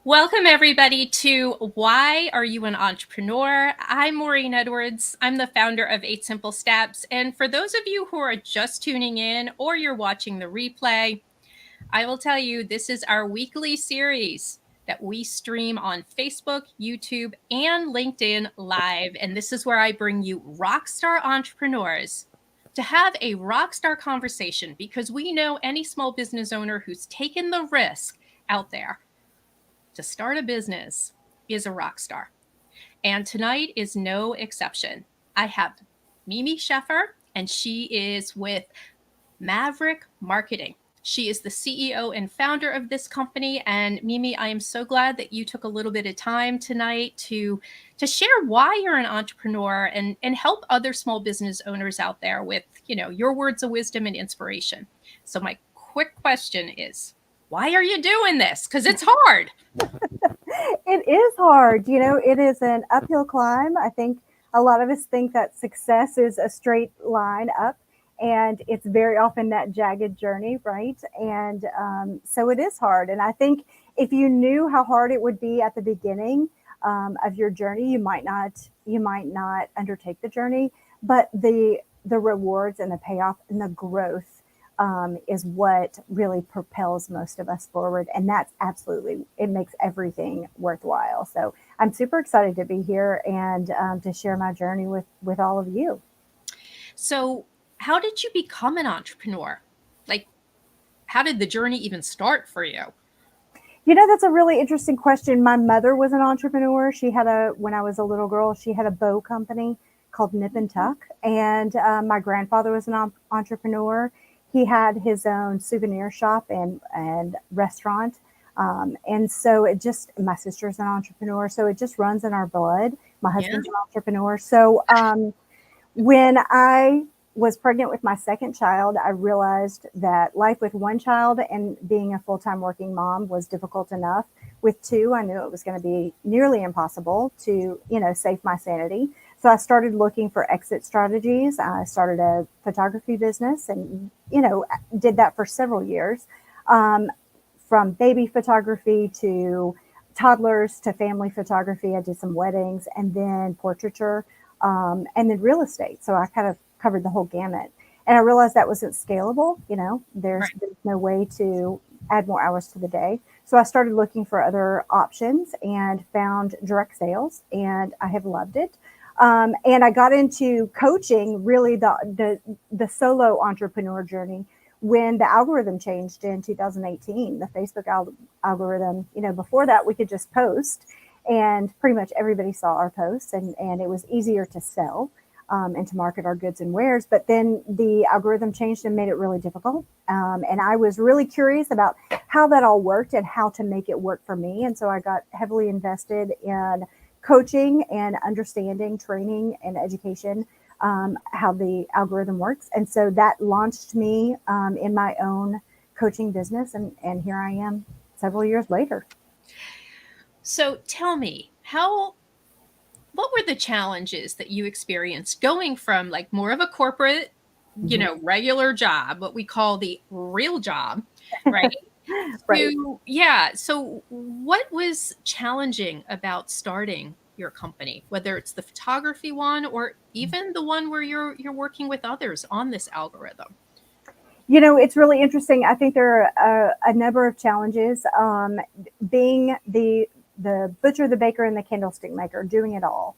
Welcome, everybody, to Why Are You an Entrepreneur? I'm Maureen Edwards. I'm the founder of 8 Simple Steps. And for those of you who are just tuning in or you're watching the replay, I will tell you this is our weekly series that we stream on Facebook, YouTube, and LinkedIn Live. And this is where I bring you rockstar entrepreneurs to have a rockstar conversation because we know any small business owner who's taken the risk out there to start a business is a rock star. And tonight is no exception. I have Mimi Sheffer, and she is with Maverick Marketing. She is the CEO and founder of this company. And Mimi, I am so glad that you took a little bit of time tonight to share why you're an entrepreneur and help other small business owners out there with, your words of wisdom and inspiration. So my quick question is, why are you doing this? Because it's hard. It is hard. It is an uphill climb. I think a lot of us think that success is a straight line up, and it's very often that jagged journey, right? And so it is hard. And I think if you knew how hard it would be at the beginning of your journey, you might not undertake the journey. But the rewards and the payoff and the growth is what really propels most of us forward. And that's absolutely, it makes everything worthwhile. So I'm super excited to be here and to share my journey with all of you. So, how did you become an entrepreneur? Like, how did the journey even start for you? That's a really interesting question. My mother was an entrepreneur. When I was a little girl, she had a bow company called Nip and Tuck. And my grandfather was an entrepreneur. He had his own souvenir shop and restaurant. And so my sister's an entrepreneur. So it just runs in our blood. My Yeah. husband's an entrepreneur. So when I was pregnant with my second child, I realized that life with one child and being a full time working mom was difficult enough. With two, I knew it was going to be nearly impossible to, save my sanity. So I started looking for exit strategies. I started a photography business and, did that for several years, from baby photography to toddlers to family photography. I did some weddings and then portraiture, and then real estate. So I kind of covered the whole gamut. And I realized that wasn't scalable. There's no way to add more hours to the day. So I started looking for other options and found direct sales, and I have loved it. And I got into coaching, really the solo entrepreneur journey when the algorithm changed in 2018. The Facebook algorithm, before that we could just post, and pretty much everybody saw our posts, and it was easier to sell. And to market our goods and wares. But then the algorithm changed and made it really difficult. And I was really curious about how that all worked and how to make it work for me. And so I got heavily invested in coaching and understanding, training, and education, how the algorithm works. And so that launched me in my own coaching business. And here I am several years later. So, tell me, what were the challenges that you experienced going from like more of a corporate, regular job, what we call the real job, right? Right. Yeah. So, what was challenging about starting your company, whether it's the photography one or even the one where you're working with others on this algorithm? It's really interesting. I think there are a number of challenges. Being the butcher, the baker, and the candlestick maker, doing it all.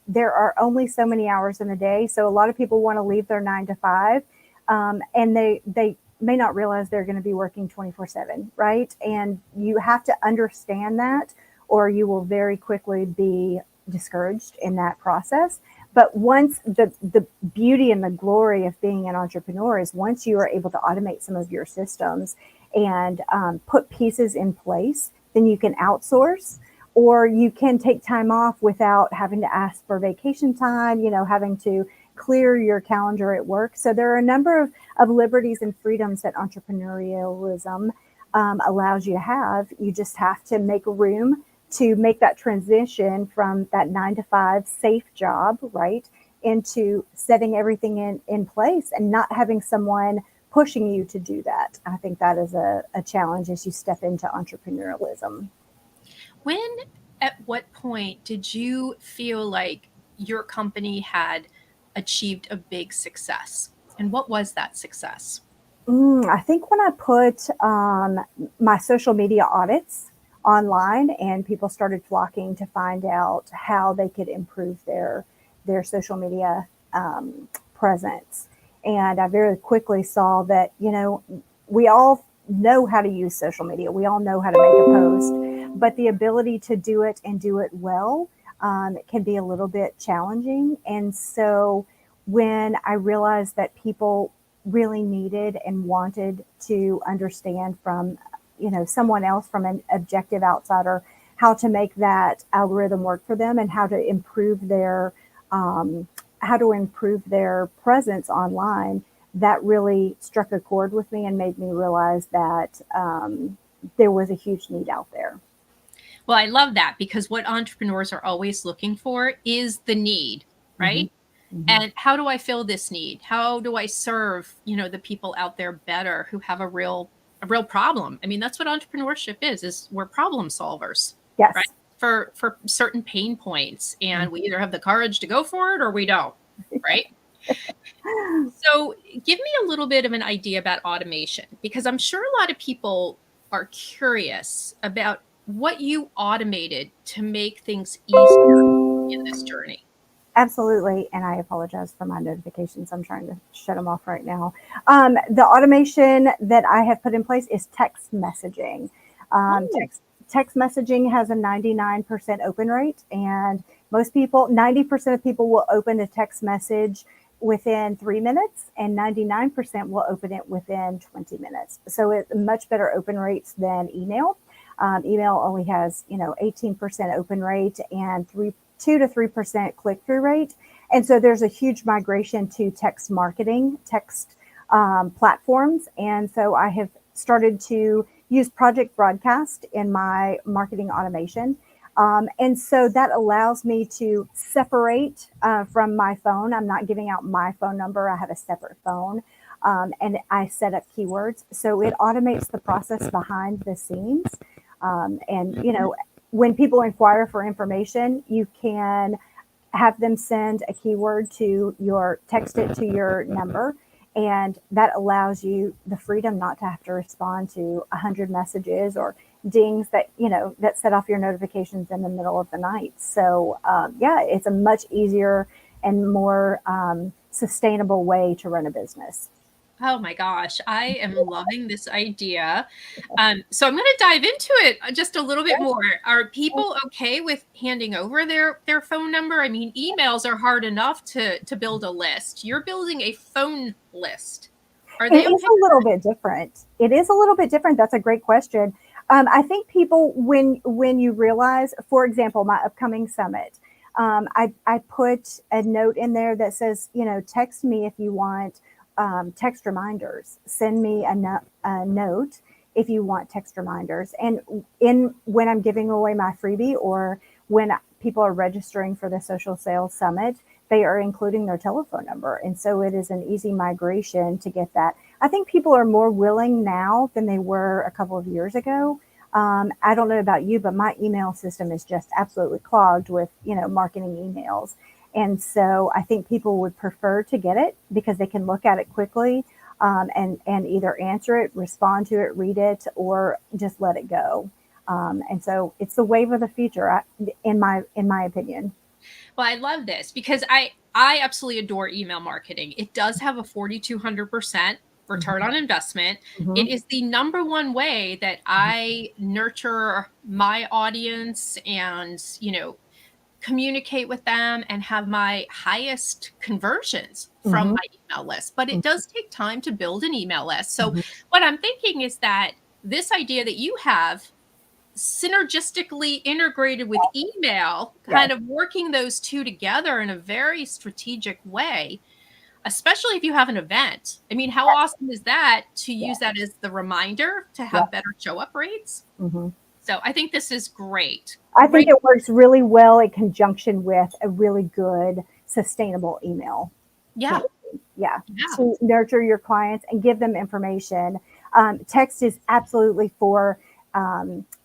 There are only so many hours in a day, so a lot of people want to leave their 9 to 5, and they may not realize they're going to be working 24/7, right? And you have to understand that, or you will very quickly be discouraged in that process. But once the beauty and the glory of being an entrepreneur is once you are able to automate some of your systems and put pieces in place, then you can outsource, or you can take time off without having to ask for vacation time, having to clear your calendar at work. So there are a number of liberties and freedoms that entrepreneurialism allows you to have. You just have to make room to make that transition from that 9 to 5 safe job, right, into setting everything in place and not having someone pushing you to do that. I think that is a challenge as you step into entrepreneurialism. When, at what point did you feel like your company had achieved a big success? And what was that success? I think when I put my social media audits online and people started flocking to find out how they could improve their social media presence. And I very quickly saw that, we all know how to use social media. We all know how to make a post, but the ability to do it and do it well can be a little bit challenging. And so when I realized that people really needed and wanted to understand from, someone else, from an objective outsider, how to make that algorithm work for them and um, how to improve their presence online, that really struck a chord with me and made me realize that there was a huge need out there. Well, I love that because what entrepreneurs are always looking for is the need, Hmm. right? Hmm. And how do I fill this need? How do I serve, the people out there better who have a real problem? I mean, that's what entrepreneurship is we're problem solvers, right? Yes. For certain pain points. And we Mhm. either have the courage to go for it or we don't, right? So, give me a little bit of an idea about automation because I'm sure a lot of people are curious about what you automated to make things easier in this journey. Absolutely. And I apologize for my notifications. I'm trying to shut them off right now. The automation that I have put in place is text messaging. Um, Oh, text, text messaging has a 99% open rate, and most people, 90% of people will open a text message within 3 minutes, and 99% will open it within 20 minutes. So it's much better open rates than email. Email only has, 18% open rate and 2 to 3% click through rate. And so there's a huge migration to text marketing, text platforms. And so I have started to use Project Broadcast in my marketing automation. And so that allows me to separate from my phone. I'm not giving out my phone number, I have a separate phone. And I set up keywords. So it automates the process behind the scenes. And, when people inquire for information, you can have them send a keyword to text it to your number. And that allows you the freedom not to have to respond to 100 messages or dings that set off your notifications in the middle of the night. So, yeah, it's a much easier and more sustainable way to run a business. oh my gosh, I am loving this idea. So I'm going to dive into it just a little bit more. Are people okay with handing over their phone number? I mean, emails are hard enough to build a list. You're building a phone list. Are It they is okay? a little bit different. It is a little bit different. That's a great question. I think people, when you realize, for example, my upcoming summit, I put a note in there that says, text me if you want text reminders. Send me a note if you want text reminders. And in when I'm giving away my freebie or when people are registering for the social sales summit, they are including their telephone number. And so it is an easy migration to get that. I think people are more willing now than they were a couple of years ago. I don't know about you, but my email system is just absolutely clogged with, marketing emails. And so I think people would prefer to get it because they can look at it quickly and either answer it, respond to it, read it, or just let it go. And so it's the wave of the future, in my opinion. Well, I love this because I absolutely adore email marketing. It does have a 4,200% return on investment. It Mhm. is the number one way that I nurture my audience and, communicate with them and have my highest conversions from Mhm. my email list. But it does take time to build an email list. So, Mhm. what I'm thinking is that this idea that you have synergistically integrated with email, Yes. kind of working those two together in a very strategic way, especially if you have an event. I mean, how awesome is that to Yeah. use that as the reminder to Yeah. have better show up rates? Mhm. So I think this is great. I think Great. it works really well in conjunction with a really good sustainable email Yeah. campaign. Yeah, Yeah. to nurture your clients and give them information. Text is absolutely for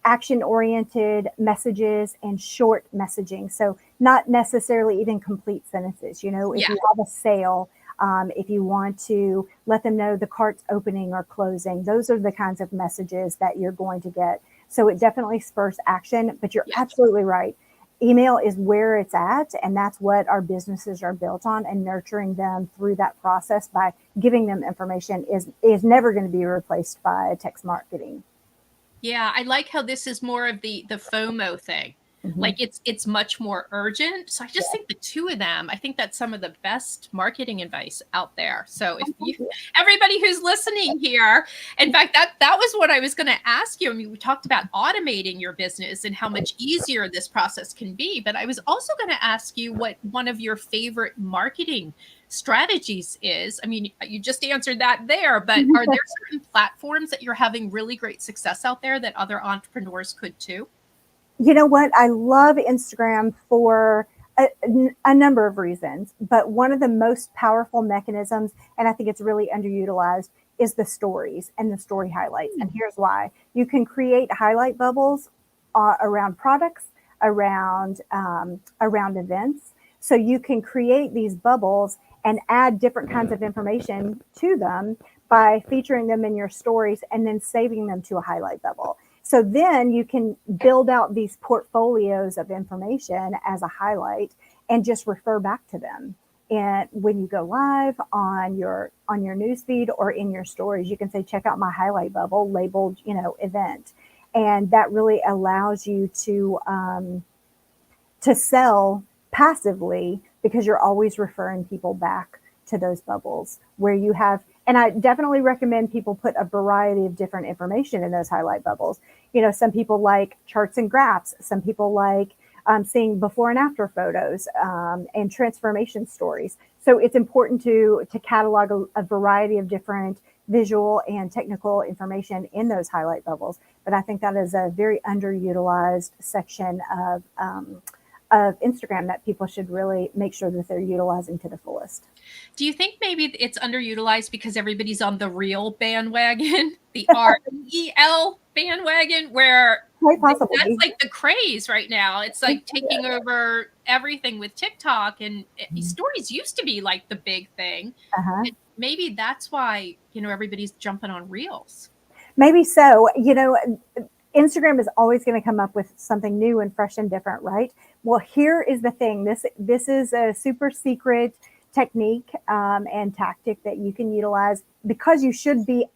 action-oriented messages and short messaging. So not necessarily even complete sentences. You know, if Yeah. you have a sale, if you want to let them know the cart's opening or closing, those are the kinds of messages that you're going to get. So it definitely spurs action, but you're Yeah. absolutely right. Email is where it's at, and that's what our businesses are built on, and nurturing them through that process by giving them information is never going to be replaced by text marketing. Yeah, I like how this is more of the FOMO thing. Mm-hmm. Like it's much more urgent. So I just Yeah. think the two of them, I think that's some of the best marketing advice out there. So if Oh, you thank you. everybody who's listening here, in fact, that was what I was going to ask you. I mean, we talked about automating your business and how much easier this process can be, but I was also going to ask you what one of your favorite marketing strategies is. I mean, you just answered that there, but are there certain platforms that you're having really great success out there that other entrepreneurs could too? You know what? I love Instagram for a number of reasons, but one of the most powerful mechanisms, and I think it's really underutilized, is the stories and the story highlights. And here's why: you can create highlight bubbles around products, around events. So you can create these bubbles and add different kinds of information to them by featuring them in your stories and then saving them to a highlight bubble. So then you can build out these portfolios of information as a highlight and just refer back to them. And when you go live on your newsfeed or in your stories, you can say, check out my highlight bubble labeled, event. And that really allows you to sell passively because you're always referring people back to those bubbles where you have. And I definitely recommend people put a variety of different information in those highlight bubbles. Some people like charts and graphs. Some people like seeing before and after photos and transformation stories. So it's important to catalog a variety of different visual and technical information in those highlight bubbles. But I think that is a very underutilized section of Instagram that people should really make sure that they're utilizing to the fullest. Do you think maybe it's underutilized because everybody's on the real bandwagon, the REL bandwagon, where Quite that's possibly. like the craze right now? It's like taking over everything with TikTok, and stories used to be like the big thing. Uh-huh. Maybe that's why, everybody's jumping on reels. Maybe so. Instagram is always going to come up with something new and fresh and different, right? Well, here is the thing. This is a super secret technique and tactic that you can utilize because you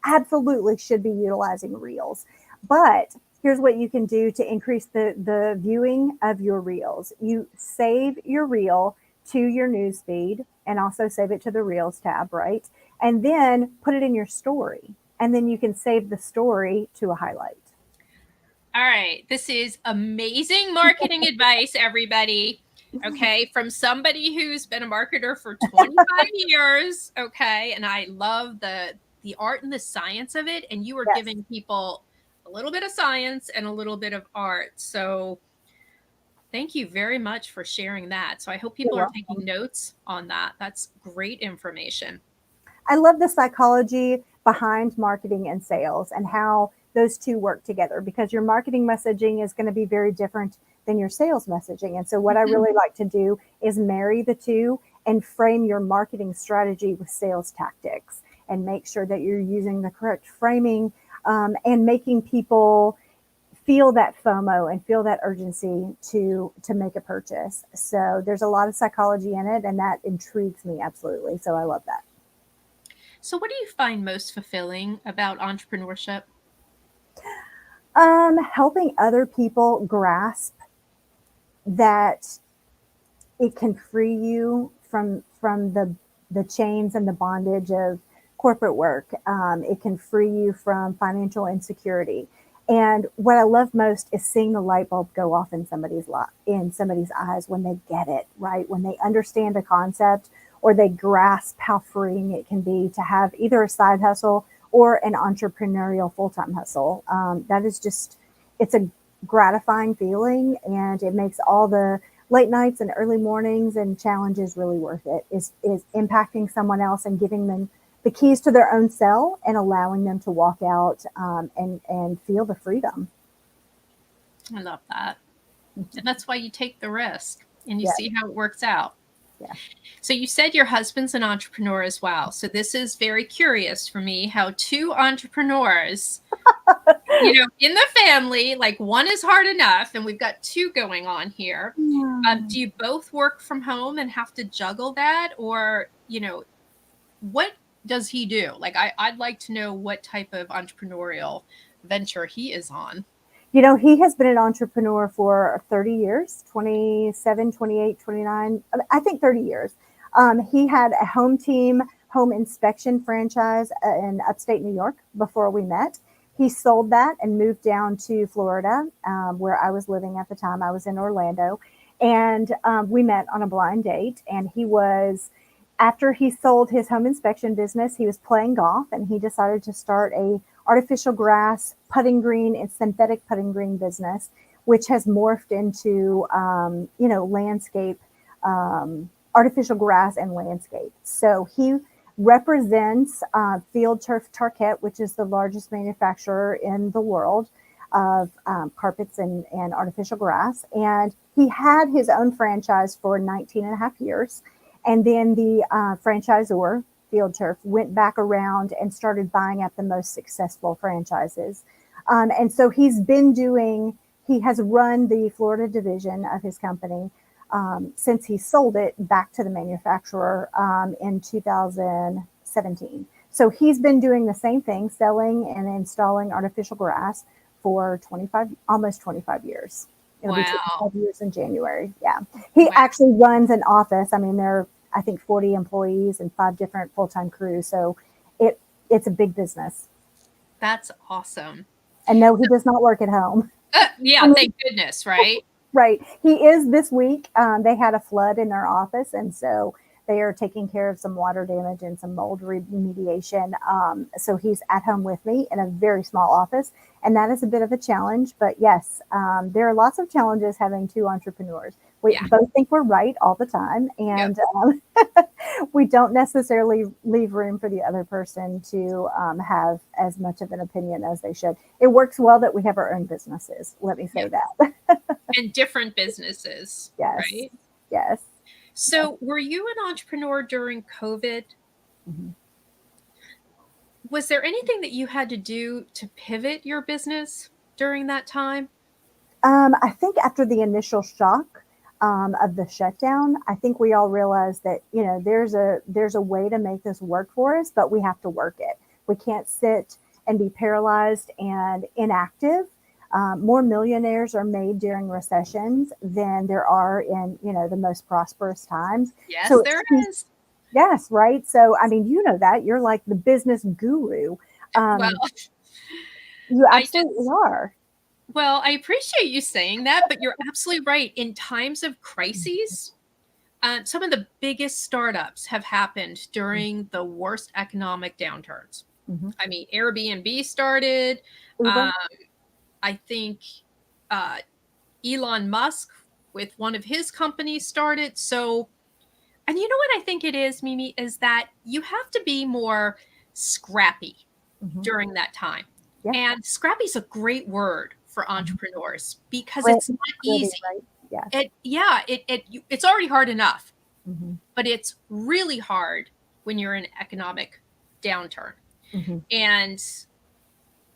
absolutely should be utilizing reels. But here's what you can do to increase the viewing of your reels. You save your reel to your news feed and also save it to the reels tab, right? And then put it in your story. And then you can save the story to a highlight. All right. This is amazing marketing advice, everybody. Okay. From somebody who's been a marketer for 25 years. Okay. And I love the art and the science of it. And you are Yes. giving people a little bit of science and a little bit of art. So thank you very much for sharing that. So I hope You're people are welcome. taking notes on that. That's great information. I love the psychology behind marketing and sales and how those two work together because your marketing messaging is going to be very different than your sales messaging. And so, what I really like to do is marry the two and frame your marketing strategy with sales tactics and make sure that you're using the correct framing and making people feel that FOMO and feel that urgency to make a purchase. So there's a lot of psychology in it, and that intrigues me absolutely. So I love that. So, what do you find most fulfilling about entrepreneurship? Helping other people grasp that it can free you from the chains and the bondage of corporate work. It can free you from financial insecurity. And what I love most is seeing the light bulb go off in somebody's eyes when they get it, right? When they understand a concept or they grasp how freeing it can be to have either a side hustle or an entrepreneurial full-time hustle. That is just, it's a gratifying feeling, and it makes all the late nights and early mornings and challenges really worth it. Is impacting someone else and giving them the keys to their own cell and allowing them to walk out and feel the freedom. I love that. And that's why you take the risk and you Yeah, see how it works out. yeah. So you said your husband's an entrepreneur as well. So this is very curious for me how two entrepreneurs, in the family, like one is hard enough and we've got two going on here. Yeah. Do you both work from home and have to juggle that? Or, what does he do? Like, I'd like to know what type of entrepreneurial venture he is on. He has been an entrepreneur for 30 years, 27, 28, 29, I think 30 years. He had a home team, home inspection franchise in upstate New York before we met. He sold that and moved down to Florida, where I was living at the time. I was in Orlando. And we met on a blind date. And after he sold his home inspection business, he was playing golf and he decided to start a artificial grass putting green and synthetic putting green business, which has morphed into, landscape, artificial grass and landscape. So he represents Field Turf Tarkett, which is the largest manufacturer in the world of carpets and artificial grass. And he had his own franchise for 19 and a half years. And then the franchisor, Field Turf, went back around and started buying up the most successful franchises. And so he has run the Florida division of his company since he sold it back to the manufacturer in 2017. So he's been doing the same thing, selling and installing artificial grass for almost 25 years. It'll be Wow. 25 years in January. Yeah. He Wow. actually runs an office. I mean, there are, I think, 40 employees and 5 different full-time crews. So it's a big business. That's awesome. And no, he does not work at home. Yeah, I mean, thank goodness, right? right. He is this week. They had a flood in their office. And so they are taking care of some water damage and some mold remediation. So he's at home with me in a very small office. And that is a bit of a challenge. But yes, there are lots of challenges having two entrepreneurs. We Yeah. both think we're right all the time. Yep. And we don't necessarily leave room for the other person to have as much of an opinion as they should. It works well that we have our own businesses. Let me say Yep. that. And different businesses, Yes. right? Yes. So, were you an entrepreneur during COVID? Mhm. Was there anything that you had to do to pivot your business during that time? I think after the initial shock of the shutdown, I think we all realized that there's a way to make this work for us, but we have to work it. We can't sit and be paralyzed and inactive. More millionaires are made during recessions than there are in the most prosperous times. Yes, So there it's is. yes, right. So I mean, that you're like the business guru. Well, You I absolutely just are. well, I appreciate you saying that, but you're absolutely right. In times of crises, some of the biggest startups have happened during the worst economic downturns. Mm-hmm. I mean, Airbnb started. Uber. Um, I think uh, Elon Musk with one of his companies started. So, and you know what I think it is, Mimi, is that you have to be more scrappy Mm-hmm. during that time. Yeah. And scrappy is a great word for Mm-hmm. entrepreneurs because Grit, it's not gritty, easy. right? Yes. It's already hard enough, Mm-hmm. but it's really hard when you're in economic downturn. Mm-hmm. And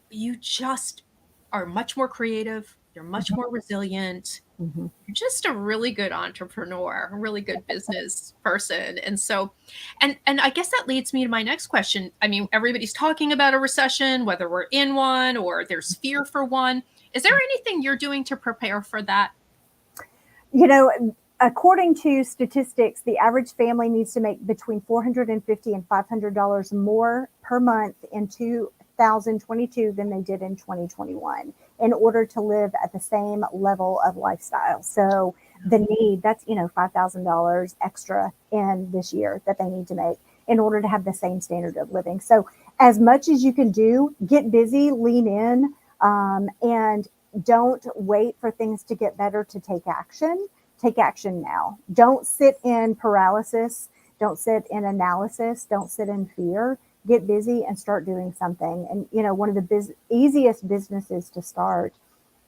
you just are much more creative, you're much more resilient. Mm-hmm. You're just a really good entrepreneur, a really good business person. And so and I guess that leads me to my next question. I mean, everybody's talking about a recession, whether we're in one or there's fear for one. Is there anything you're doing to prepare for that? You know, According to statistics, the average family needs to make between $450 and $500 more per month in 2022 than they did in 2021 in order to live at the same level of lifestyle. So the need, that's, $5,000 extra in this year that they need to make in order to have the same standard of living. So as much as you can do, get busy, lean in, and don't wait for things to get better to take action. Take action now. Don't sit in paralysis. Don't sit in analysis. Don't sit in fear. Get busy and start doing something. And one of the easiest businesses to start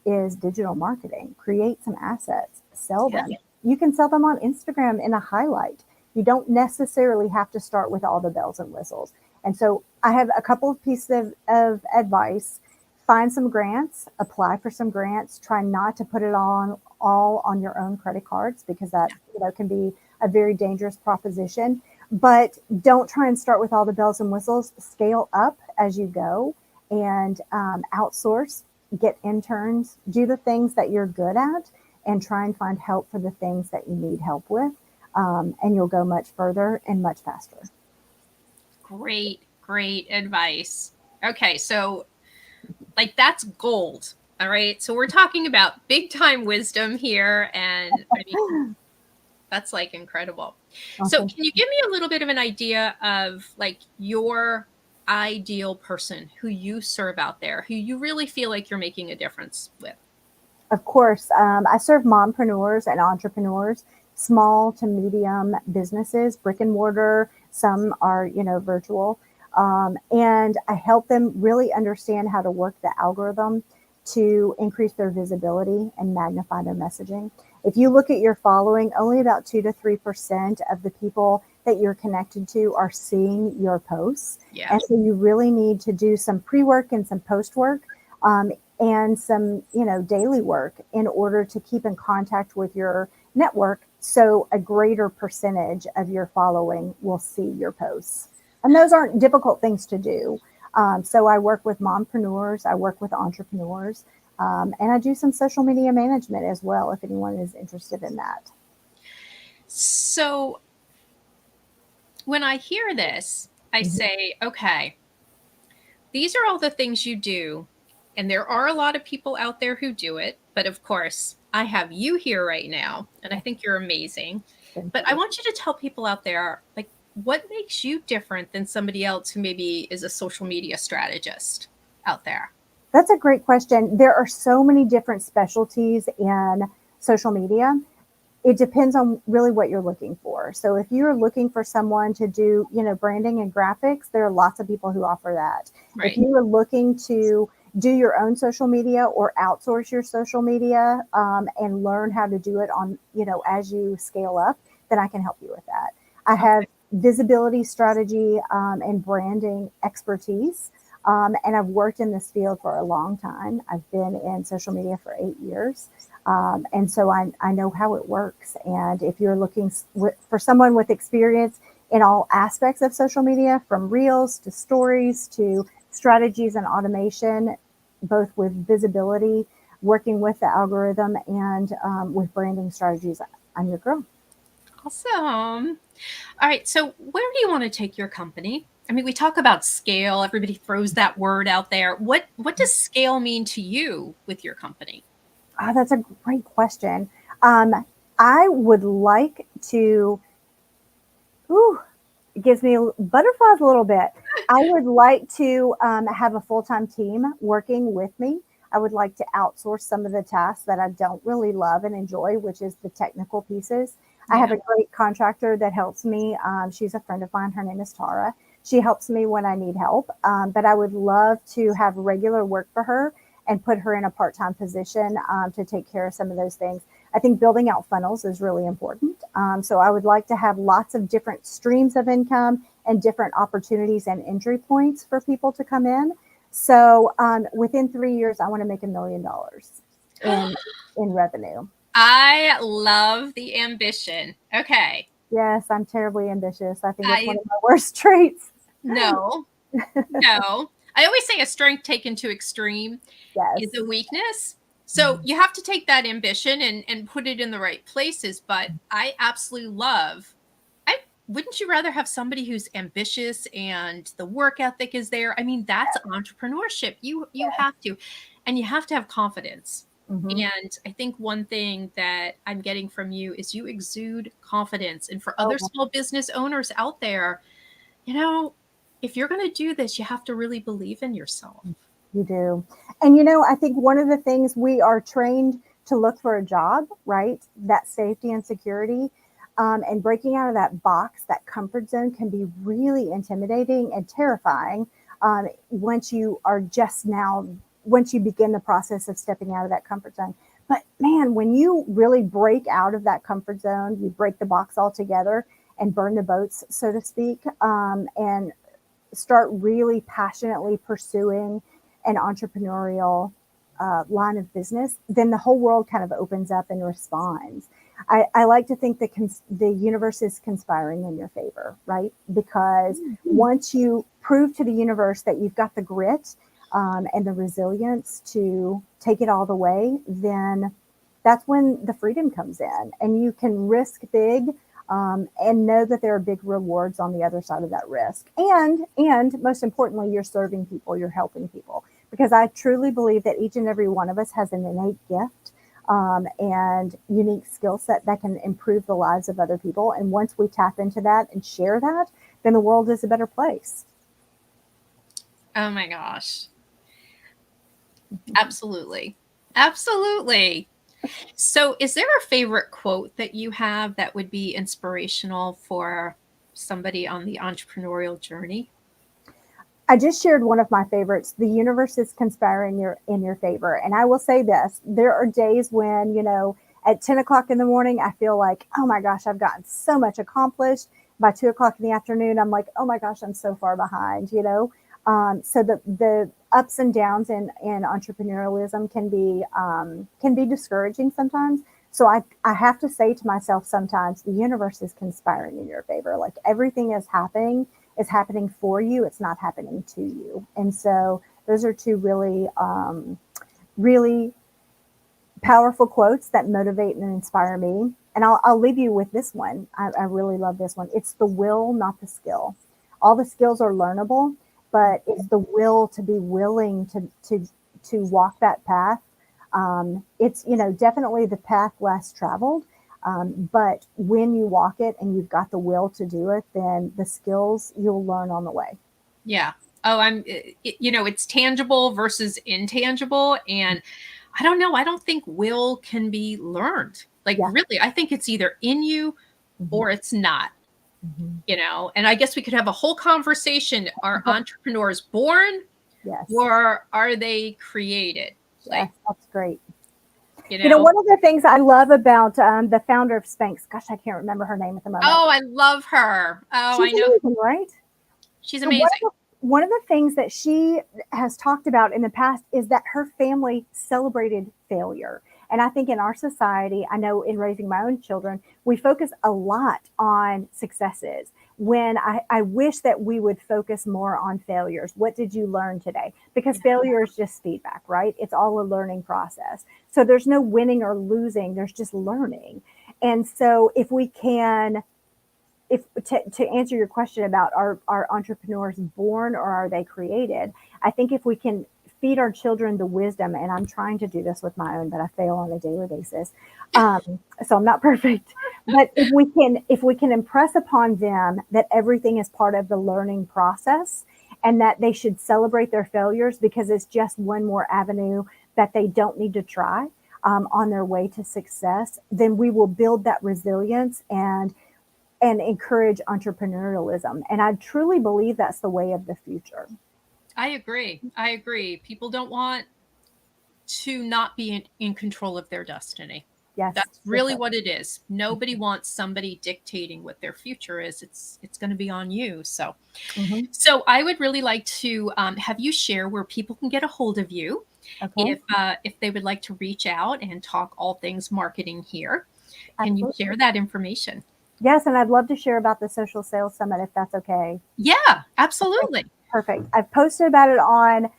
is digital marketing. Create some assets, sell Yeah. them. You can sell them on Instagram in a highlight. You don't necessarily have to start with all the bells and whistles. And so I have a couple of pieces of advice. Find some grants, apply for some grants, try not to put it all on your own credit cards, because that can be a very dangerous proposition. But don't try and start with all the bells and whistles. Scale up as you go, and outsource, get interns, do the things that you're good at, and try and find help for the things that you need help with. And you'll go much further and much faster. Great, great advice. Okay, so like that's gold. All right. So we're talking about big time wisdom here. And I mean, that's like incredible. So Awesome. can you give me a little bit of an idea of like your ideal person who you serve out there, who you really feel like you're making a difference with? Of course, I serve mompreneurs and entrepreneurs, small to medium businesses, brick and mortar. Some are, virtual. And I help them really understand how to work the algorithm to increase their visibility and magnify their messaging. If you look at your following, only about 2 to 3% of the people that you're connected to are seeing your posts. Yeah. And so you really need to do some pre-work and some post-work. And some, daily work in order to keep in contact with your network, so a greater percentage of your following will see your posts. And those aren't difficult things to do. So I work with mompreneurs, I work with entrepreneurs, and I do some social media management as well, if anyone is interested in that. So when I hear this, I say, okay, these are all the things you do. And there are a lot of people out there who do it. But of course, I have you here right now, and I think you're amazing. Thank But I you. want you to tell people out there, like, what makes you different than somebody else who maybe is a social media strategist out there? That's a great question. There are so many different specialties in social media. It depends on really what you're looking for. So if you're looking for someone to do, branding and graphics, there are lots of people who offer that. If Right. you are looking to do your own social media or outsource your social media, and learn how to do it on, as you scale up, then I can help you with that. I have Okay. visibility strategy, and branding expertise. And I've worked in this field for a long time. I've been in social media for 8 years. And so I know how it works. And if you're looking for someone with experience in all aspects of social media, from reels to stories to strategies and automation, both with visibility, working with the algorithm, and with branding strategies, I'm your girl. Awesome. All right. So, where do you want to take your company? I mean, we talk about scale. Everybody throws that word out there. What does scale mean to you with your company? That's a great question. Um, I would like to, ooh, it gives me butterflies a little bit. I would like to have a full-time team working with me. I would like to outsource some of the tasks that I don't really love and enjoy, which is the technical pieces. I have Yeah. a great contractor that helps me. She's a friend of mine. Her name is Tara. She helps me when I need help. But I would love to have regular work for her and put her in a part-time position to take care of some of those things. I think building out funnels is really important. So I would like to have lots of different streams of income and different opportunities and entry points for people to come in. So within 3 years, I want to make $1 million in revenue. I love the ambition. Okay. Yes, I'm terribly ambitious. I think it's one I of my worst traits. no, no. I always say a strength taken to extreme is Yes. a weakness. So you have to take that ambition and put it in the right places. But I absolutely love. I wouldn't you rather have somebody who's ambitious and the work ethic is there? I mean, that's entrepreneurship. You have to, and you have to have confidence. Mm-hmm. And I think one thing that I'm getting from you is you exude confidence. And for other Oh, small business owners out there, you know, if you're going to do this, you have to really believe in yourself. you do. And I think one of the things, we are trained to look for a job, right? That safety and security. And breaking out of that box, that comfort zone, can be really intimidating and terrifying once you are just now once you begin the process of stepping out of that comfort zone. But man, when you really break out of that comfort zone, you break the box altogether and burn the boats, so to speak, and start really passionately pursuing an entrepreneurial line of business, then the whole world kind of opens up and responds. I like to think that the universe is conspiring in your favor, right? Because once you prove to the universe that you've got the grit and the resilience to take it all the way, then that's when the freedom comes in, and you can risk big and know that there are big rewards on the other side of that risk. And most importantly, you're serving people, you're helping people, because I truly believe that each and every one of us has an innate gift and unique skill set that can improve the lives of other people. And once we tap into that and share that, then the world is a better place. Oh my gosh. Absolutely. Absolutely. So, is there a favorite quote that you have that would be inspirational for somebody on the entrepreneurial journey? I just shared one of my favorites. The universe is conspiring in your favor. And I will say this, there are days when, at 10 o'clock in the morning, I feel like, oh my gosh, I've gotten so much accomplished. By 2 o'clock in the afternoon, I'm like, oh my gosh, I'm so far behind. So the ups and downs in entrepreneurialism can be discouraging sometimes. So I have to say to myself sometimes, the universe is conspiring in your favor. Like everything is happening for you. It's not happening to you. And so those are two really, really powerful quotes that motivate and inspire me. And I'll leave you with this one. I really love this one. It's the will, not the skill. All the skills are learnable, but it's the will to be willing to walk that path. It's, definitely the path less traveled. But when you walk it and you've got the will to do it, then the skills you'll learn on the way. Yeah. Oh, it's tangible versus intangible. And I don't know. I don't think will can be learned. Like, Yeah. really, I think it's either in you or it's not, and I guess we could have a whole conversation. Are entrepreneurs born Yes. or are they created? Yes, that's great. You One of the things I love about the founder of Spanx, gosh, I can't remember her name at the moment. Oh, I love her. Oh, She's I know. amazing, right? She's So amazing. one of the things that she has talked about in the past is that her family celebrated failure. And I think in our society, I know in raising my own children, we focus a lot on successes when I wish that we would focus more on failures. What did you learn today? Because failure is just feedback, right? It's all a learning process. So there's no winning or losing. There's just learning. And so if we can, to answer your question about are entrepreneurs born or are they created, I think if we can feed our children the wisdom, and I'm trying to do this with my own, but I fail on a daily basis. So I'm not perfect, but if we can impress upon them that everything is part of the learning process and that they should celebrate their failures because it's just one more avenue that they don't need to try on their way to success, then we will build that resilience and encourage entrepreneurialism. And I truly believe that's the way of the future. I agree. People don't want to not be in control of their destiny. Yes. That's really what it is. Nobody wants somebody dictating what their future is. It's going to be on you. So, so I would really like to have you share where people can get a hold of you if they would like to reach out and talk all things marketing here. Can you share that information? Yes, and I'd love to share about the Social Sales Summit if that's okay. Yeah, absolutely. Perfect. I've posted about it on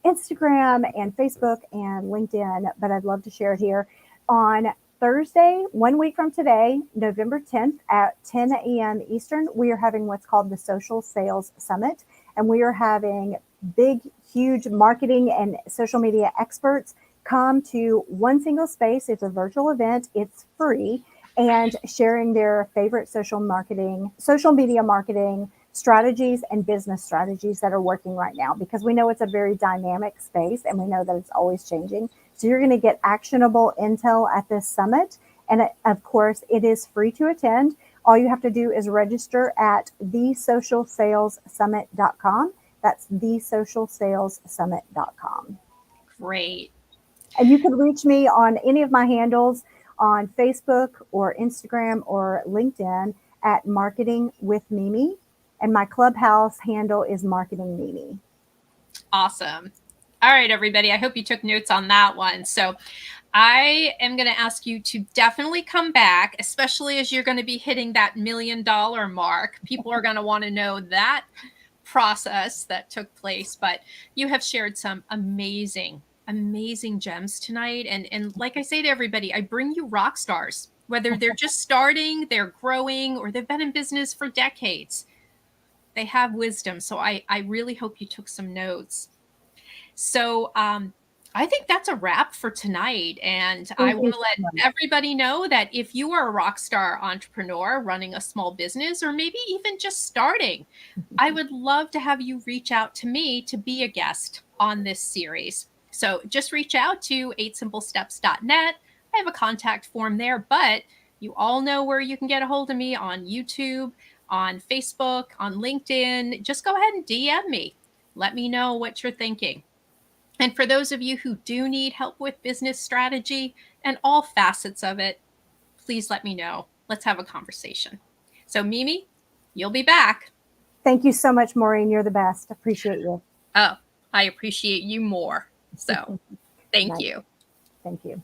Instagram and Facebook and LinkedIn, but I'd love to share it here. On Thursday, 1 week from today, November 10th at 10 a.m. Eastern, we are having what's called the Social Sales Summit, and we are having big, huge marketing and social media experts come to one single space. It's a virtual event. It's free. And sharing their favorite social media marketing strategies and business strategies that are working right now, because we know it's a very dynamic space and we know that it's always changing. So you're going to get actionable intel at this summit. And of course, it is free to attend. All you have to do is register at thesocialsalessummit.com. That's thesocialsalessummit.com. Great. And you can reach me on any of my handles on Facebook or Instagram or LinkedIn at Marketing with Mimi. And my Clubhouse handle is Marketing Mimi. Awesome. All right, everybody. I hope you took notes on that one. So I am going to ask you to definitely come back, especially as you're going to be hitting that $1 million mark. People are going to want to know that process that took place. But you have shared some amazing, amazing gems tonight. And like I say to everybody, I bring you rock stars, whether they're just starting, they're growing, or they've been in business for decades. They have wisdom. So I really hope you took some notes. So I think that's a wrap for tonight. And I Thank want you to so let much. everybody know that if you are a rock star entrepreneur running a small business, or maybe even just starting, I would love to have you reach out to me to be a guest on this series. So just reach out to 8simplesteps.net. I have a contact form there, but you all know where you can get a hold of me on YouTube, on Facebook, on LinkedIn. Just go ahead and DM me. Let me know what you're thinking. And for those of you who do need help with business strategy and all facets of it, please let me know. Let's have a conversation. So, Mimi, you'll be back. Thank you so much, Maureen. You're the best. Appreciate you. Oh, I appreciate you more. So, thank Nice. you. Thank you.